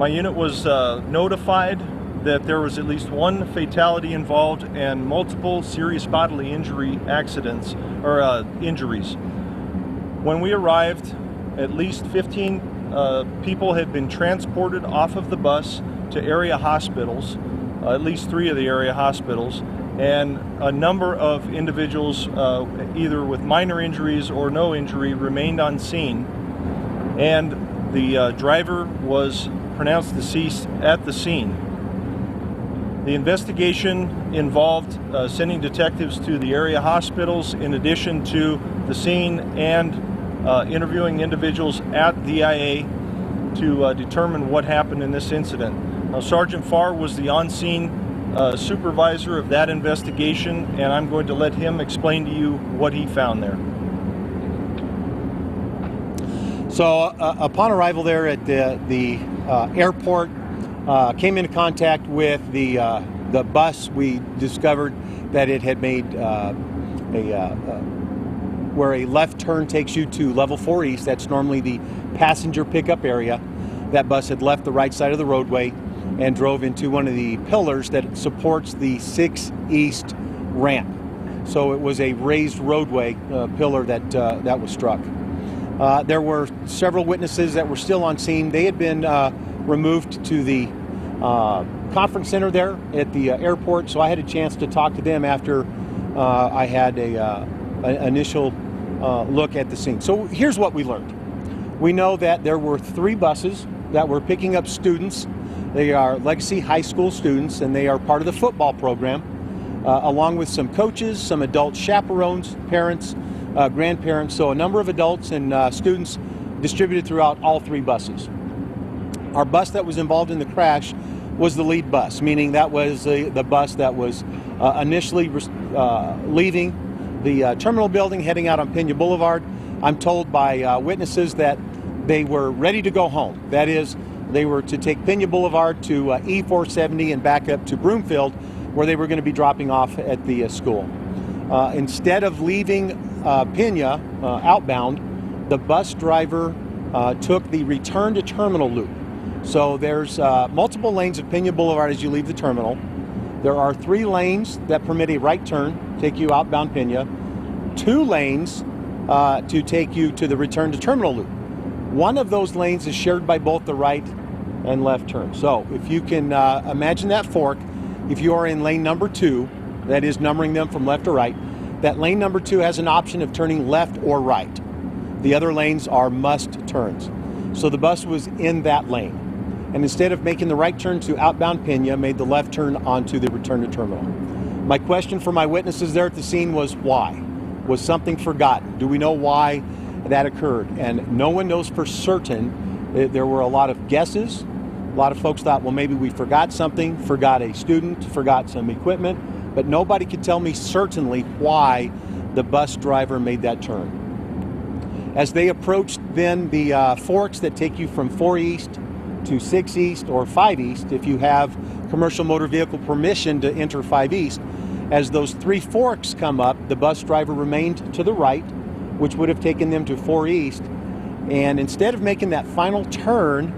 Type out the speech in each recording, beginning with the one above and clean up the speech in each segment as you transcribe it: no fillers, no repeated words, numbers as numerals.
My unit was notified that there was at least one fatality involved and multiple serious bodily injury accidents or injuries. When we arrived, at least 15 people had been transported off of the bus to area hospitals, at least 3 of the area hospitals, and a number of individuals, either with minor injuries or no injury, remained on scene. And the driver was pronounced deceased at the scene. The investigation involved sending detectives to the area hospitals in addition to the scene and interviewing individuals at DIA to determine what happened in this incident. Now, Sergeant Farr was the on-scene supervisor of that investigation, and I'm going to let him explain to you what he found there. So upon arrival there at the airport, came into contact with the bus. We discovered that it had made where a left turn takes you to level 4 east. That's normally the passenger pickup area. That bus had left the right side of the roadway and drove into one of the pillars that supports the 6 east ramp. So it was a raised roadway pillar that was struck. There were several witnesses that were still on scene. They had been removed to the conference center there at the airport, so I had a chance to talk to them after I had an initial look at the scene. So here's what we learned. We know that there were 3 buses that were picking up students. They are Legacy High School students, and they are part of the football program, along with some coaches, some adult chaperones, parents, grandparents, so a number of adults and students distributed throughout all 3 buses. Our bus that was involved in the crash was the lead bus, meaning that was the bus that was initially leaving the terminal building, heading out on Pena Boulevard. I'm told by witnesses that they were ready to go home. That is, they were to take Pena Boulevard to E470 and back up to Broomfield, where they were going to be dropping off at the school. Instead of leaving Pena outbound, the bus driver took the return to terminal loop. So there's multiple lanes of Pena Boulevard as you leave the terminal. There are 3 lanes that permit a right turn, take you outbound Pena, 2 lanes to take you to the return to terminal loop. One of those lanes is shared by both the right and left turn. So if you can imagine that fork, if you are in lane number 2, that is numbering them from left to right, that lane number 2 has an option of turning left or right. The other lanes are must turns. So the bus was in that lane. And instead of making the right turn to outbound Pena, made the left turn onto the return to terminal. My question for my witnesses there at the scene was why? Was something forgotten? Do we know why that occurred? And no one knows for certain. There were a lot of guesses. A lot of folks thought, well, maybe we forgot something, forgot a student, forgot some equipment, but nobody could tell me certainly why the bus driver made that turn. As they approached then the forks that take you from 4 East to 6 East or 5 East, if you have commercial motor vehicle permission to enter 5 East, as those 3 forks come up, the bus driver remained to the right, which would have taken them to 4 East, and instead of making that final turn,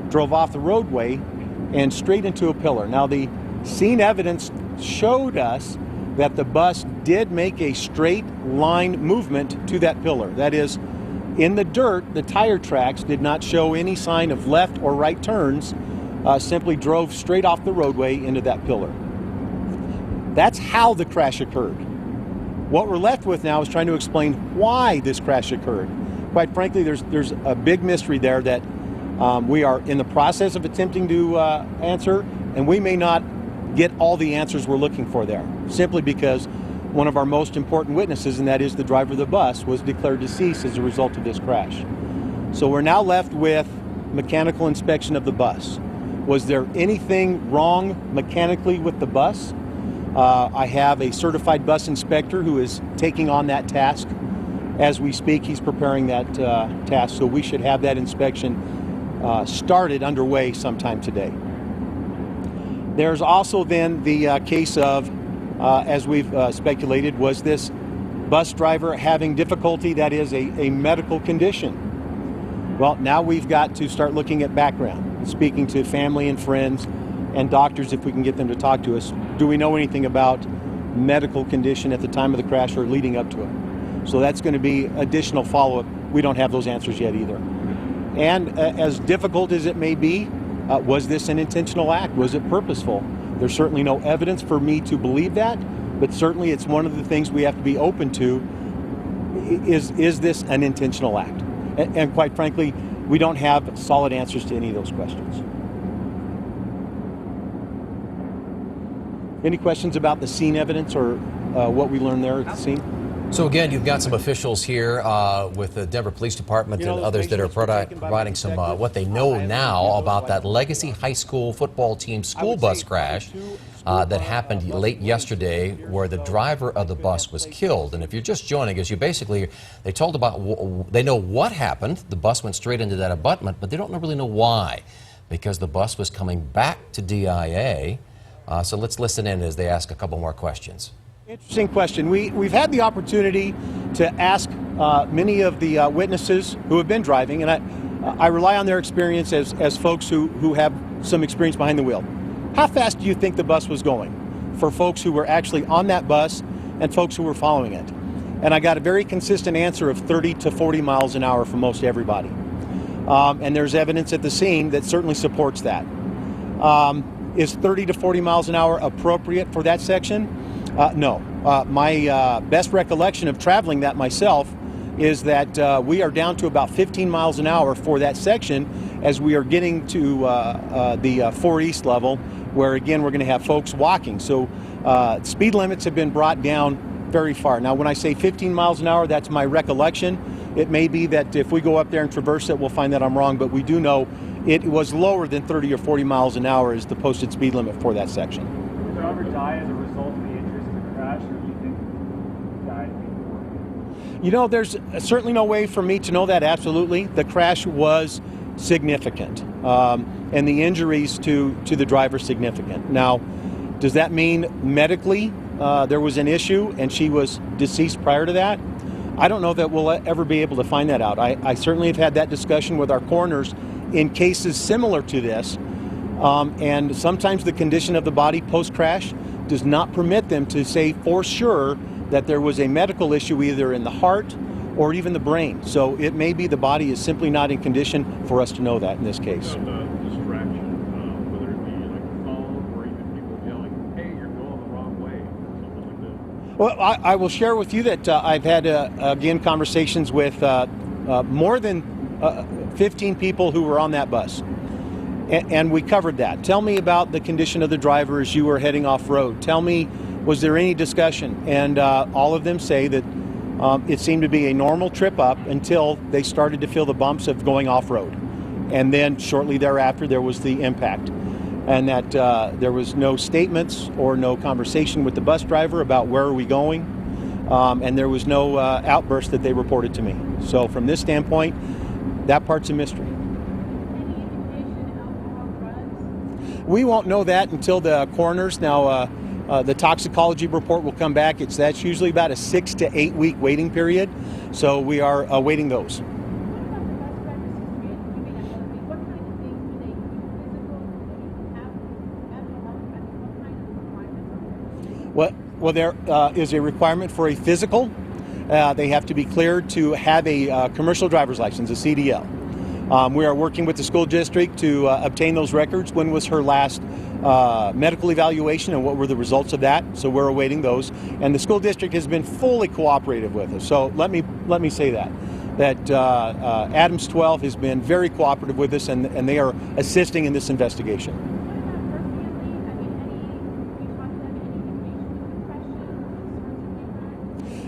drove off the roadway and straight into a pillar. Now, the scene evidence showed us that the bus did make a straight line movement to that pillar. That is, in the dirt, the tire tracks did not show any sign of left or right turns, simply drove straight off the roadway into that pillar. That's how the crash occurred. What we're left with now is trying to explain why this crash occurred. Quite frankly, there's a big mystery there that we are in the process of attempting to answer, and we may not get all the answers we're looking for there, simply because one of our most important witnesses, and that is the driver of the bus, was declared deceased as a result of this crash. So we're now left with mechanical inspection of the bus. Was there anything wrong mechanically with the bus? I have a certified bus inspector who is taking on that task. As we speak, he's preparing that task, so we should have that inspection started underway sometime today. There's also then the case of, as we've speculated, was this bus driver having difficulty that is a medical condition? Well, now we've got to start looking at background. speaking to family and friends and doctors if we can get them to talk to us. Do we know anything about medical condition at the time of the crash or leading up to it? So that's going to be additional follow-up. We don't have those answers yet either. And as difficult as it may be, was this an intentional act? Was it purposeful? There's certainly no evidence for me to believe that, but certainly it's one of the things we have to be open to. Is this an intentional act? And quite frankly, we don't have solid answers to any of those questions. Any questions about the scene evidence or what we learned there at the scene? So again, you've got some officials here with the Denver Police Department and others that are providing some what they know now about that Legacy High School football team school bus crash that happened late yesterday, where the driver of the bus was killed. And if you're just joining us, they know what happened. The bus went straight into that abutment, but they don't really know why, because the bus was coming back to DIA. So let's listen in as they ask a couple more questions. Interesting question. We've had the opportunity to ask many of the witnesses who have been driving, and I rely on their experience as folks who have some experience behind the wheel. How fast do you think the bus was going for folks who were actually on that bus and folks who were following it? And I got a very consistent answer of 30 to 40 miles an hour for most everybody. And there's evidence at the scene that certainly supports that. Is 30 to 40 miles an hour appropriate for that section? No. My best recollection of traveling that myself is that we are down to about 15 miles an hour for that section as we are getting to the 4 East level, where again we're going to have folks walking. So speed limits have been brought down very far. Now when I say 15 miles an hour, that's my recollection. It may be that if we go up there and traverse it, we'll find that I'm wrong, but we do know it was lower than 30 or 40 miles an hour is the posted speed limit for that section. Did the driver die as a result of the injuries in the crash, or do you think he died before? You know, there's certainly no way for me to know that absolutely. The crash was significant, and the injuries to the driver significant. Now, does that mean medically there was an issue and she was deceased prior to that? I don't know that we'll ever be able to find that out. I certainly have had that discussion with our coroners in cases similar to this, and sometimes the condition of the body post-crash does not permit them to say for sure that there was a medical issue either in the heart or even the brain. So it may be the body is simply not in condition for us to know that in this case. Distraction, whether it be like a phone or even people yelling, hey, you're going the wrong way, or something like that. Well, I will share with you that I've had, again, conversations with more than 15 people who were on that bus. And we covered that. Tell me about the condition of the driver as you were heading off-road. Tell me, was there any discussion? And all of them say that it seemed to be a normal trip up until they started to feel the bumps of going off-road. And then shortly thereafter, there was the impact. And that there was no statements or no conversation with the bus driver about where are we going. And there was no outburst that they reported to me. So from this standpoint, that part's a mystery. We won't know that until the coroners. Now, the toxicology report will come back. That's usually about a 6 to 8 week waiting period. So we are awaiting those. Well, there is a requirement for a physical. They have to be cleared to have a commercial driver's license, a CDL. We are working with the school district to obtain those records. When was her last medical evaluation and what were the results of that? So we're awaiting those. And the school district has been fully cooperative with us. So let me say that Adams 12 has been very cooperative with us, and they are assisting in this investigation.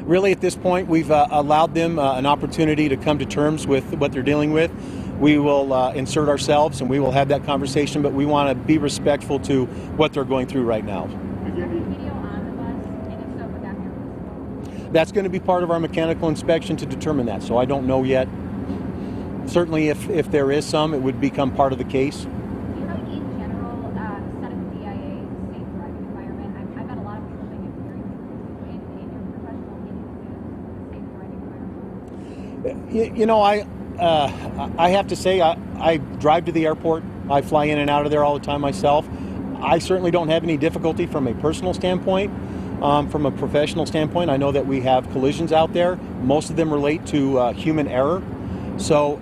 Really, at this point, we've allowed them an opportunity to come to terms with what they're dealing with. We will insert ourselves and we will have that conversation, but we want to be respectful to what they're going through right now. That's going to be part of our mechanical inspection to determine that, so I don't know yet. Certainly, if there is some, it would become part of the case. You know, I have to say I drive to the airport I fly in and out of there all the time myself. I certainly don't have any difficulty from a personal standpoint. From a professional standpoint, I know that we have collisions out there. Most of them relate to human error. So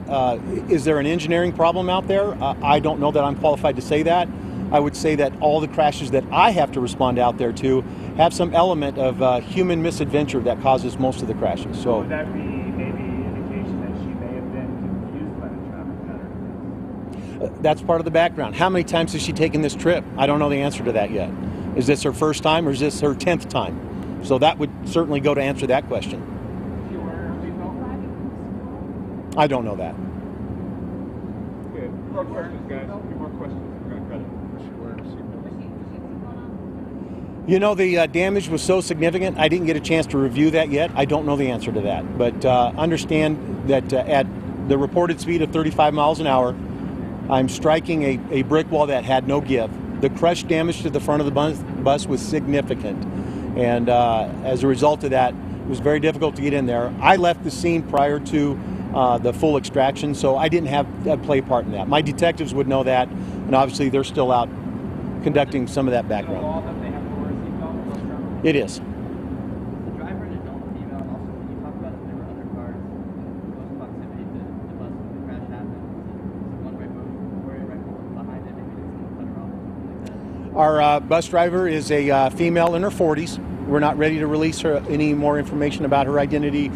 is there an engineering problem out there? I don't know that I'm qualified to say that. I would say that all the crashes that I have to respond out there to have some element of human misadventure that causes most of the crashes. So would that be maybe indication that she may have been confused by the traffic pattern? that's part of the background. How many times has she taken this trip? I don't know the answer to that yet. Is this her first time or is this her 10th time? So that would certainly go to answer that question. I don't know that. Okay, more questions, guys. A few more questions. We're going to cut it. You know, the damage was so significant, I didn't get a chance to review that yet. I don't know the answer to that. But understand that at the reported speed of 35 miles an hour, I'm striking a brick wall that had no give. The crush damage to the front of the bus was significant. And as a result of that, it was very difficult to get in there. I left the scene prior to the full extraction, so I didn't have play part in that. My detectives would know that, and obviously they're still out conducting some of that background. All of them, they have to wear a seatbelt, most drivers. It is. The driver, an adult female, and also when you talk about if there were other cars in close proximity to the bus when the crash happened, it's a one-way move, or a rifle was behind it, maybe it's going to cut her off or something like that. Our bus driver is a female in her 40s. We're not ready to release any more information about her identity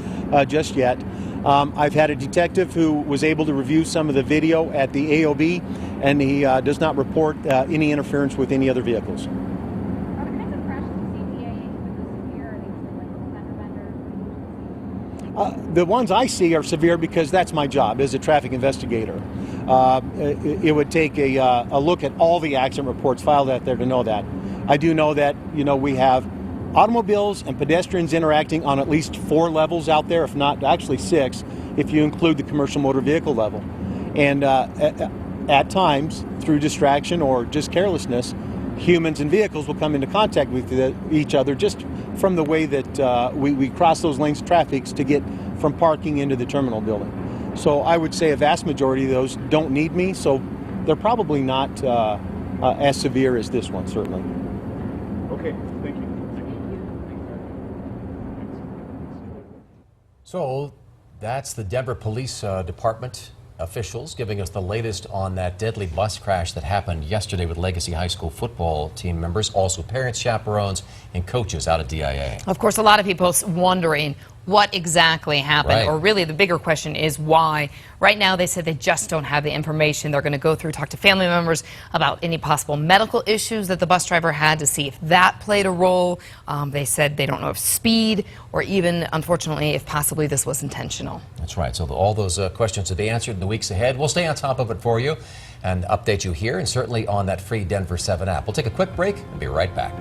just yet. I've had a detective who was able to review some of the video at the AOB, and he does not report any interference with any other vehicles. Are the kinds of crashes you see DIA with the severe, are they usually like fender benders? The ones I see are severe because that's my job as a traffic investigator. It would take a look at all the accident reports filed out there to know that. I do know that, you know, we have automobiles and pedestrians interacting on at least 4 levels out there, if not actually 6, if you include the commercial motor vehicle level. And at times, through distraction or just carelessness, humans and vehicles will come into contact with each other just from the way that we cross those lanes of traffic to get from parking into the terminal building. So I would say a vast majority of those don't need me, so they're probably not as severe as this one, certainly. Okay, thank you. So that's the Denver Police Department officials giving us the latest on that deadly bus crash that happened yesterday with Legacy High School football team members, also parents, chaperones, and coaches out at DIA. Of course, a lot of people wondering what exactly happened, Right. or really the bigger question is why. Right now, they said they just don't have the information. They're going to go through, talk to family members about any possible medical issues that the bus driver had to see if that played a role. They said they don't know if speed or even, unfortunately, if possibly this was intentional. That's right. So all those questions will be answered in the weeks ahead. We'll stay on top of it for you and update you here and certainly on that free Denver 7 app. We'll take a quick break and be right back.